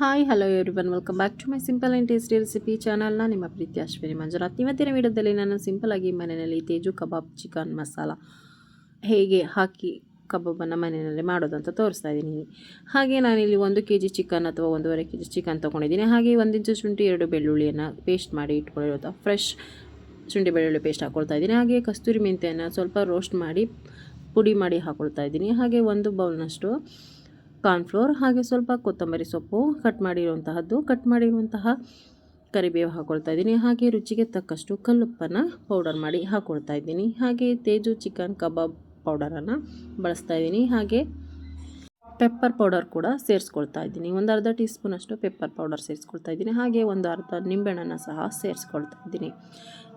Hi hello everyone welcome back to my simple and tasty recipe ಚಾನಲ್ನ ನಿಮ್ಮ ಪ್ರೀತಿ ಅಶ್ವಿನಿ ಮಂಜುನಾಥ್. ಇವತ್ತಿನ ವಿಡಿಯೋದಲ್ಲಿ ನಾನು ಸಿಂಪಲಾಗಿ ಮನೆಯಲ್ಲಿ ತೇಜು ಕಬಾಬ್ ಚಿಕನ್ ಮಸಾಲ ಹೇಗೆ ಹಾಕಿ ಕಬಾಬನ್ನು ಮನೆಯಲ್ಲಿ ಮಾಡೋದಂತ ತೋರಿಸ್ತಾ ಇದ್ದೀನಿ. ಹಾಗೆ ನಾನಿಲ್ಲಿ 1 kg ಚಿಕನ್ ಅಥವಾ 1.5 kg ಚಿಕನ್ ತೊಗೊಂಡಿದ್ದೀನಿ. ಹಾಗೆ 1 ಇಂಚು ಶುಂಠಿ 2 ಬೆಳ್ಳುಳ್ಳಿಯನ್ನು ಪೇಸ್ಟ್ ಮಾಡಿ ಇಟ್ಕೊಂಡಿರೋದು ಫ್ರೆಶ್ ಶುಂಠಿ ಬೆಳ್ಳುಳ್ಳಿ ಪೇಸ್ಟ್ ಹಾಕ್ಕೊಳ್ತಾ ಇದ್ದೀನಿ. ಹಾಗೆ ಕಸ್ತೂರಿ ಮೆಂತ್ಯನ ಸ್ವಲ್ಪ ರೋಸ್ಟ್ ಮಾಡಿ ಪುಡಿ ಮಾಡಿ ಹಾಕ್ಕೊಳ್ತಾ ಇದ್ದೀನಿ. ಹಾಗೆ 1 ಬೌಲ್ನಷ್ಟು ಕಾರ್ನ್ಫ್ಲೋರ್, ಹಾಗೆ ಸ್ವಲ್ಪ ಕೊತ್ತಂಬರಿ ಸೊಪ್ಪು ಕಟ್ ಮಾಡಿರುವಂತಹ ಕರಿಬೇವು ಹಾಕ್ಕೊಳ್ತಾ ಇದ್ದೀನಿ. ಹಾಗೆ ರುಚಿಗೆ ತಕ್ಕಷ್ಟು ಕಲ್ಲುಪ್ಪನ್ನು ಪೌಡರ್ ಮಾಡಿ ಹಾಕ್ಕೊಳ್ತಾ ಇದ್ದೀನಿ. ಹಾಗೆ ತೇಜು ಚಿಕನ್ ಕಬಾಬ್ ಪೌಡರನ್ನು ಬಳಸ್ತಾ ಇದ್ದೀನಿ. ಹಾಗೆ ಪೆಪ್ಪರ್ ಪೌಡರ್ ಕೂಡ ಸೇರಿಸ್ಕೊಳ್ತಾ ಇದ್ದೀನಿ. ಒಂದು ಅರ್ಧ ಟೀ ಸ್ಪೂನಷ್ಟು ಪೆಪ್ಪರ್ ಪೌಡರ್ ಸೇರಿಸ್ಕೊಳ್ತಾ ಇದ್ದೀನಿ. ಹಾಗೆ ಒಂದು ಅರ್ಧ ನಿಂಬೆಹಣ್ಣನ್ನು ಸಹ ಸೇರಿಸ್ಕೊಳ್ತಾ ಇದ್ದೀನಿ.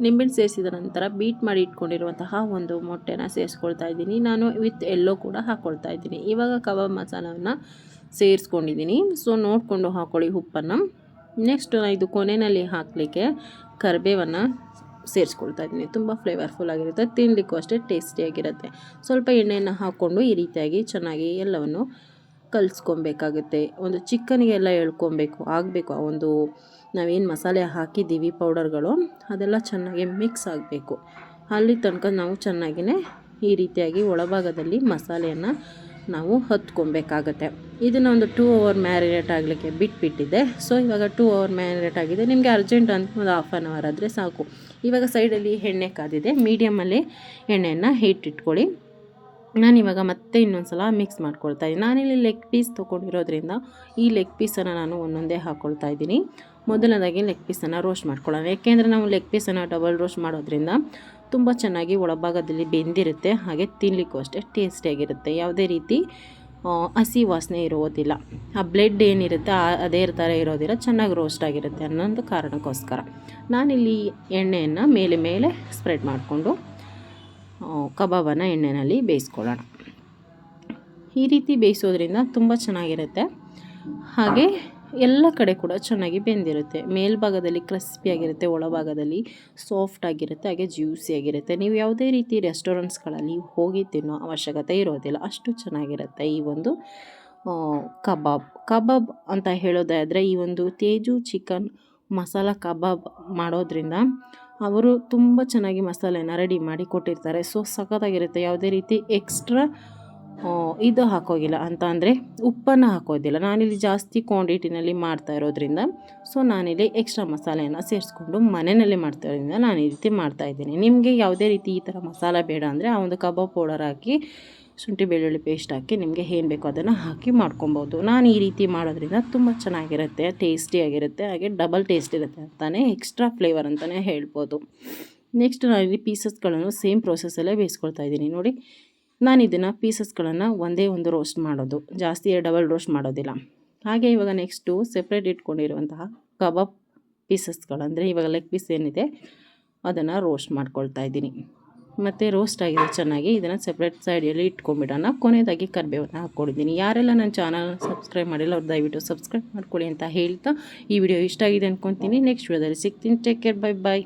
ನಿಂಬೆಹಣ್ಣು ಸೇರಿಸಿದ ನಂತರ ಬೀಟ್ ಮಾಡಿ ಇಟ್ಕೊಂಡಿರುವಂತಹ ಒಂದು ಮೊಟ್ಟೆನ ಸೇರಿಸ್ಕೊಳ್ತಾ ಇದ್ದೀನಿ. ನಾನು ವಿತ್ ಎಲ್ಲೋ ಕೂಡ ಹಾಕ್ಕೊಳ್ತಾ ಇದ್ದೀನಿ. ಇವಾಗ ಕಬಾಬ್ ಮಸಾಲವನ್ನು ಸೇರಿಸ್ಕೊಂಡಿದ್ದೀನಿ. ಸೊ ನೋಡಿಕೊಂಡು ಹಾಕ್ಕೊಳ್ಳಿ ಉಪ್ಪನ್ನು. ನೆಕ್ಸ್ಟ್ ಇದು ಕೊನೆಯಲ್ಲಿ ಹಾಕಲಿಕ್ಕೆ ಕರಿಬೇವನ್ನು ಸೇರಿಸ್ಕೊಳ್ತಾ ಇದ್ದೀನಿ. ತುಂಬ ಫ್ಲೇವರ್ಫುಲ್ ಆಗಿರುತ್ತೆ, ತಿನ್ನಲಿಕ್ಕೂ ಅಷ್ಟೇ ಟೇಸ್ಟಿಯಾಗಿರುತ್ತೆ. ಸ್ವಲ್ಪ ಎಣ್ಣೆಯನ್ನು ಹಾಕ್ಕೊಂಡು ಈ ರೀತಿಯಾಗಿ ಚೆನ್ನಾಗಿ ಎಲ್ಲವನ್ನು ಕಲಿಸ್ಕೊಬೇಕಾಗುತ್ತೆ. ಒಂದು ಚಿಕನ್ಗೆಲ್ಲ ಆಗಬೇಕು ಆ ಒಂದು ನಾವೇನು ಮಸಾಲೆ ಹಾಕಿದ್ದೀವಿ ಪೌಡರ್ಗಳು ಅದೆಲ್ಲ ಚೆನ್ನಾಗಿ ಮಿಕ್ಸ್ ಆಗಬೇಕು. ಅಲ್ಲಿ ತನಕ ನಾವು ಚೆನ್ನಾಗಿಯೇ ಈ ರೀತಿಯಾಗಿ ಒಳಭಾಗದಲ್ಲಿ ಮಸಾಲೆಯನ್ನು ನಾವು ಹೊತ್ಕೊಬೇಕಾಗತ್ತೆ. ಇದನ್ನು ಒಂದು 2 hour ಮ್ಯಾರಿನೇಟ್ ಆಗಲಿಕ್ಕೆ ಬಿಟ್ಟಿದ್ದೆ. ಸೊ ಇವಾಗ 2 hour ಮ್ಯಾರಿನೇಟ್ ಆಗಿದೆ. ನಿಮಗೆ ಅರ್ಜೆಂಟ್ ಅಂತ ಒಂದು 1/2 hour ಆದರೆ ಸಾಕು. ಇವಾಗ ಸೈಡಲ್ಲಿ ಎಣ್ಣೆ ಕಾದಿದೆ, ಮೀಡಿಯಮಲ್ಲಿ ಎಣ್ಣೆಯನ್ನು ಇಟ್ಕೊಳ್ಳಿ. ನಾನಿವಾಗ ಮತ್ತೆ ಇನ್ನೊಂದು ಸಲ ಮಿಕ್ಸ್ ಮಾಡ್ಕೊಳ್ತಾ ಇದ್ದೀನಿ. ನಾನಿಲ್ಲಿ ಲೆಗ್ ಪೀಸ್ ತೊಗೊಂಡಿರೋದ್ರಿಂದ ಈ ಲೆಗ್ ಪೀಸನ್ನು ನಾನು ಒಂದೊಂದೇ ಹಾಕ್ಕೊಳ್ತಾ ಇದ್ದೀನಿ. ಮೊದಲನೇದಾಗಿ ಲೆಗ್ ಪೀಸನ್ನು ರೋಸ್ಟ್ ಮಾಡ್ಕೊಳ್ಳೋಣ. ಯಾಕೆಂದರೆ ನಾವು ಲೆಗ್ ಪೀಸನ್ನು ಡಬಲ್ ರೋಸ್ಟ್ ಮಾಡೋದ್ರಿಂದ ತುಂಬ ಚೆನ್ನಾಗಿ ಒಳಭಾಗದಲ್ಲಿ ಬೆಂದಿರುತ್ತೆ. ಹಾಗೆ ತಿನ್ನಲಿಕ್ಕೂ ಅಷ್ಟೇ ಟೇಸ್ಟಿಯಾಗಿರುತ್ತೆ. ಯಾವುದೇ ರೀತಿ ಹಸಿ ವಾಸನೆ ಇರೋದಿಲ್ಲ. ಆ ಬ್ಲೆಡ್ ಏನಿರುತ್ತೆ ಅದೇ ಥರ ಇರೋದಿಲ್ಲ, ಚೆನ್ನಾಗಿ ರೋಸ್ಟ್ ಆಗಿರುತ್ತೆ ಅನ್ನೋದು ಕಾರಣಕ್ಕೋಸ್ಕರ ನಾನಿಲ್ಲಿ ಎಣ್ಣೆಯನ್ನು ಮೇಲೆ ಸ್ಪ್ರೆಡ್ ಮಾಡಿಕೊಂಡು ಕಬಾಬನ್ನು ಎಣ್ಣೆಯಲ್ಲಿ ಬೇಯಿಸ್ಕೊಳ್ಳೋಣ. ಈ ರೀತಿ ಬೇಯಿಸೋದ್ರಿಂದ ತುಂಬ ಚೆನ್ನಾಗಿರುತ್ತೆ. ಹಾಗೆ ಎಲ್ಲ ಕಡೆ ಕೂಡ ಚೆನ್ನಾಗಿ ಬೆಂದಿರುತ್ತೆ. ಮೇಲ್ಭಾಗದಲ್ಲಿ ಕ್ರಿಸ್ಪಿಯಾಗಿರುತ್ತೆ, ಒಳಭಾಗದಲ್ಲಿ ಸಾಫ್ಟ್ ಆಗಿರುತ್ತೆ, ಹಾಗೆ ಜ್ಯೂಸಿಯಾಗಿರುತ್ತೆ. ನೀವು ಯಾವುದೇ ರೀತಿ ರೆಸ್ಟೋರೆಂಟ್ಸ್ಗಳಲ್ಲಿ ಹೋಗಿ ತಿನ್ನೋ ಅವಶ್ಯಕತೆ ಇರೋದಿಲ್ಲ, ಅಷ್ಟು ಚೆನ್ನಾಗಿರುತ್ತೆ ಈ ಒಂದು ಕಬಾಬ್ ಅಂತ ಹೇಳೋದಾದರೆ ಈ ಒಂದು ತೇಜು ಚಿಕನ್ ಮಸಾಲ ಕಬಾಬ್ ಮಾಡೋದ್ರಿಂದ ಅವರು ತುಂಬ ಚೆನ್ನಾಗಿ ಮಸಾಲೆನ ರೆಡಿ ಮಾಡಿ ಕೊಟ್ಟಿರ್ತಾರೆ. ಸೊ ಸಖತ್ತಾಗಿರುತ್ತೆ. ಯಾವುದೇ ರೀತಿ ಎಕ್ಸ್ಟ್ರಾ ಇದು ಹಾಕೋಗಿಲ್ಲ ಅಂತ ಅಂದರೆ ಉಪ್ಪನ್ನು ಹಾಕೋದಿಲ್ಲ. ನಾನಿಲ್ಲಿ ಜಾಸ್ತಿ ಕ್ವಾಂಟಿಟಿನಲ್ಲಿ ಮಾಡ್ತಾ ಇರೋದ್ರಿಂದ ಸೊ ನಾನಿಲ್ಲಿ ಎಕ್ಸ್ಟ್ರಾ ಮಸಾಲೆಯನ್ನು ಸೇರಿಸ್ಕೊಂಡು ಮನೆಯಲ್ಲೇ ಮಾಡ್ತಾ ಇರೋದ್ರಿಂದ ನಾನು ಈ ರೀತಿ ಮಾಡ್ತಾಯಿದ್ದೀನಿ. ನಿಮಗೆ ಯಾವುದೇ ರೀತಿ ಈ ಥರ ಮಸಾಲ ಬೇಡ ಅಂದರೆ ಆ ಒಂದು ಕಬಾಬ್ ಪೌಡರ್ ಹಾಕಿ ಶುಂಠಿ ಬೆಳ್ಳುಳ್ಳಿ ಪೇಸ್ಟ್ ಹಾಕಿ ನಿಮಗೆ ಏನು ಬೇಕೋ ಅದನ್ನು ಹಾಕಿ ಮಾಡ್ಕೊಬೋದು. ನಾನು ಈ ರೀತಿ ಮಾಡೋದ್ರಿಂದ ತುಂಬ ಚೆನ್ನಾಗಿರುತ್ತೆ, ಟೇಸ್ಟಿಯಾಗಿರುತ್ತೆ, ಹಾಗೆ ಡಬಲ್ ಟೇಸ್ಟ್ ಇರುತ್ತೆ ಅಂತಲೇ, ಎಕ್ಸ್ಟ್ರಾ ಫ್ಲೇವರ್ ಅಂತಲೇ ಹೇಳ್ಬೋದು. ನೆಕ್ಸ್ಟ್ ನಾನಿಲ್ಲಿ ಪೀಸಸ್ಗಳನ್ನು ಸೇಮ್ ಪ್ರೋಸೆಸ್ಸಲ್ಲೇ ಬೇಯಿಸ್ಕೊಳ್ತಾ ಇದ್ದೀನಿ. ನೋಡಿ, ನಾನು ಇದನ್ನು ಪೀಸಸ್ಗಳನ್ನು ಒಂದೇ ಒಂದು ರೋಸ್ಟ್ ಮಾಡೋದು, ಜಾಸ್ತಿ ಡಬಲ್ ರೋಸ್ಟ್ ಮಾಡೋದಿಲ್ಲ. ಹಾಗೆ ಇವಾಗ ನೆಕ್ಸ್ಟು ಸೆಪ್ರೇಟ್ ಇಟ್ಕೊಂಡಿರುವಂತಹ ಕಬಾಬ್ ಪೀಸಸ್ಗಳಂದರೆ ಇವಾಗ ಲೆಗ್ ಪೀಸ್ ಏನಿದೆ ಅದನ್ನು ರೋಸ್ಟ್ ಮಾಡ್ಕೊಳ್ತಾ ಇದ್ದೀನಿ. ಮತ್ತು ರೋಸ್ಟ್ ಆಗಿದೆ ಚೆನ್ನಾಗಿ. ಇದನ್ನು ಸೆಪ್ರೇಟ್ ಸೈಡಲ್ಲಿ ಇಟ್ಕೊಂಡ್ಬಿಡೋಣ. ಕೊನೆಯದಾಗಿ ಕರಿಬೇವನ್ನು ಹಾಕ್ಕೊಂಡಿದ್ದೀನಿ. ಯಾರೆಲ್ಲ ನನ್ನ ಚಾನಲ್ ಸಬ್ಸ್ಕ್ರೈಬ್ ಮಾಡಿಲ್ಲ ಅವ್ರು ದಯವಿಟ್ಟು ಸಬ್ಸ್ಕ್ರೈಬ್ ಮಾಡ್ಕೊಳ್ಳಿ ಅಂತ ಹೇಳ್ತಾ ಈ ವಿಡಿಯೋ ಇಷ್ಟ ಆಗಿದೆ ಅಂದ್ಕೊತೀನಿ. ನೆಕ್ಸ್ಟ್ ವಿಡಿಯೋದಲ್ಲಿ ಸಿಗ್ತೀನಿ. ಟೇಕ್ ಕೇರ್, ಬೈ ಬಾಯ್.